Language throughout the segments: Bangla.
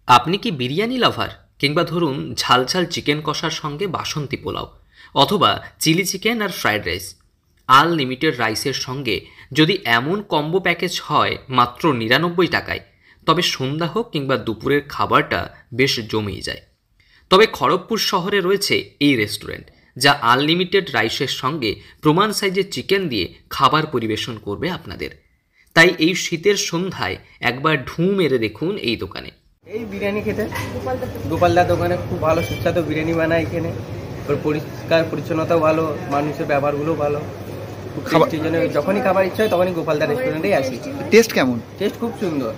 আপনি কি বিরিয়ানি লাভার, কিংবা ধরুন ঝাল ঝাল চিকেন কষার সঙ্গে বাসন্তী পোলাও, অথবা চিলি চিকেন আর ফ্রাইড রাইস, আনলিমিটেড রাইসের সঙ্গে যদি এমন কম্বো প্যাকেজ হয় মাত্র ৯৯ টাকায়, তবে সন্ধ্যা হোক কিংবা দুপুরের খাবারটা বেশ জমেই যায়। তবে খড়গপুর শহরে রয়েছে এই রেস্টুরেন্ট, যা আনলিমিটেড রাইসের সঙ্গে প্রমাণ সাইজের চিকেন দিয়ে খাবার পরিবেশন করবে আপনাদের। তাই এই শীতের সন্ধ্যায় একবার ঢুঁ মেরে দেখুন এই দোকানে। এই বিরিয়ানি খেতে গোপালদার দোকানে খুব ভালো সুস্বাদু বিরিয়ানি বানায় এখানে। ওর পরিষ্কার পরিচ্ছন্নতাও ভালো, মানুষের ব্যবহারগুলো ভালো, খুব টেস্টির জন্য যখনই খাবার ইচ্ছা হয় তখনই গোপালদার রেস্টুরেন্টেই আসি। টেস্ট কেমন? টেস্ট খুব সুন্দর।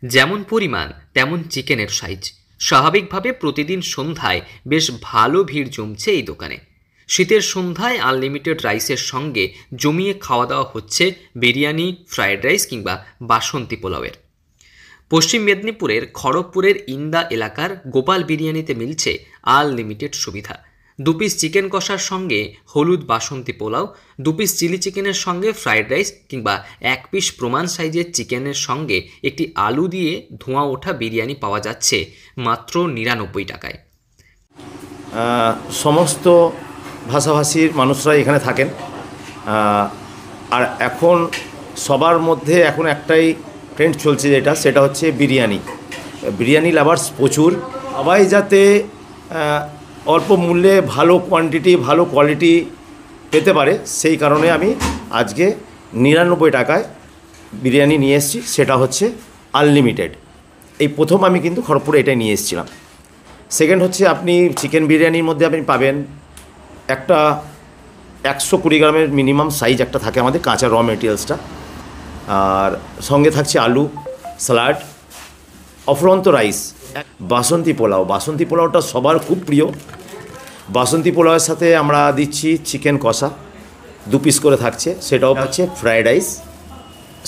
যেমন পরিমাণ তেমন চিকেনের সাইজ। স্বাভাবিকভাবে প্রতিদিন সন্ধ্যায় বেশ ভালো ভিড় জমছে এই দোকানে। শীতের সন্ধ্যায় আনলিমিটেড রাইসের সঙ্গে জমিয়ে খাওয়া দাওয়া হচ্ছে বিরিয়ানি, ফ্রায়েড রাইস কিংবা বাসন্তী পোলাওয়ের। পশ্চিম মেদিনীপুরের খড়গপুরের ইন্দা এলাকার গোপাল বিরিয়ানিতে মিলছে আনলিমিটেড সুবিধা। 2 পিস চিকেন কষার সঙ্গে হলুদ বাসন্তী পোলাও, 2 পিস চিলি চিকেনের সঙ্গে ফ্রাইড রাইস কিংবা 1 পিস প্রমাণ সাইজের চিকেনের সঙ্গে একটি আলু দিয়ে ধোঁয়া ওঠা বিরিয়ানি পাওয়া যাচ্ছে মাত্র ৯৯ টাকায়। সমস্ত ভাষাভাষীর মানুষরা এখানে থাকেন। আর এখন সবার মধ্যে এখন একটাই ট্রেন্ড চলছে, সেটা হচ্ছে বিরিয়ানি। বিরিয়ানি লাভার্স প্রচুর। সবাই যাতে অল্প মূল্যে ভালো কোয়ান্টিটি, ভালো কোয়ালিটি পেতে পারে, সেই কারণে আমি আজকে ৯৯ টাকায় বিরিয়ানি নিয়ে এসেছি। সেটা হচ্ছে আনলিমিটেড। এই প্রথম আমি কিন্তু খড়গপুরে এটাই নিয়ে এসেছিলাম। সেকেন্ড হচ্ছে, আপনি চিকেন বিরিয়ানির মধ্যে আপনি পাবেন একটা ১২০ গ্রামের মিনিমাম সাইজ একটা থাকে আমাদের কাঁচা র মেটেরিয়ালসটা, আর সঙ্গে থাকছে আলু, স্যালাড, অফুরন্ত রাইস, বাসন্তী পোলাও। বাসন্তী পোলাওটা সবার খুব প্রিয়। বাসন্তী পোলাওয়ের সাথে আমরা দিচ্ছি চিকেন কষা, 2 পিস করে থাকছে, সেটাও হচ্ছে ফ্রায়েড রাইস,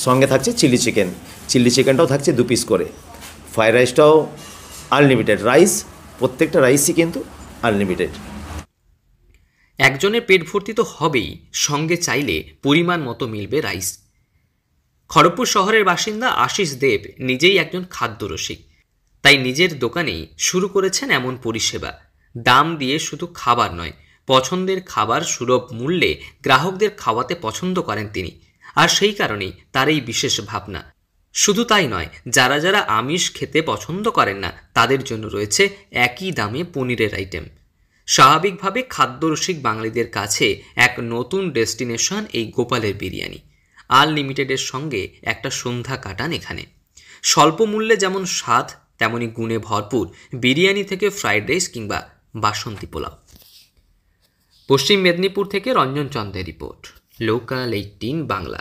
সঙ্গে থাকছে চিলি চিকেন। চিলি চিকেনটাও থাকছে 2 পিস করে। Fried রাইসটাও unlimited. রাইস, প্রত্যেকটা রাইসই কিন্তু আনলিমিটেড। একজনের পেট ভর্তি তো হবেই, সঙ্গে চাইলে পরিমাণ মতো মিলবে রাইস। খড়গপুর শহরের বাসিন্দা আশিস দেব নিজেই একজন খাদ্যরসিক, তাই নিজের দোকানেই শুরু করেছেন এমন পরিষেবা। দাম দিয়ে শুধু খাবার নয়, পছন্দের খাবার সুলভ মূল্যে গ্রাহকদের খাওয়াতে পছন্দ করেন তিনি। আর সেই কারণেই তার এই বিশেষ ভাবনা। শুধু তাই নয়, যারা যারা আমিষ খেতে পছন্দ করেন না তাদের জন্য রয়েছে একই দামে পনিরের আইটেম। স্বাভাবিকভাবে খাদ্যরসিক বাঙালিদের কাছে এক নতুন ডেস্টিনেশন এই গোপালের বিরিয়ানি। আনলিমিটেডের সঙ্গে একটা সন্ধ্যা কাটান এখানে। স্বল্প মূল্যে যেমন স্বাদ, তেমনি গুণে ভরপুর বিরিয়ানি থেকে ফ্রাইড রাইস কিংবা বাসন্তী পোলাও। পশ্চিম মেদিনীপুর থেকে রঞ্জন চন্দ্রের রিপোর্ট, লোকাল 18 বাংলা।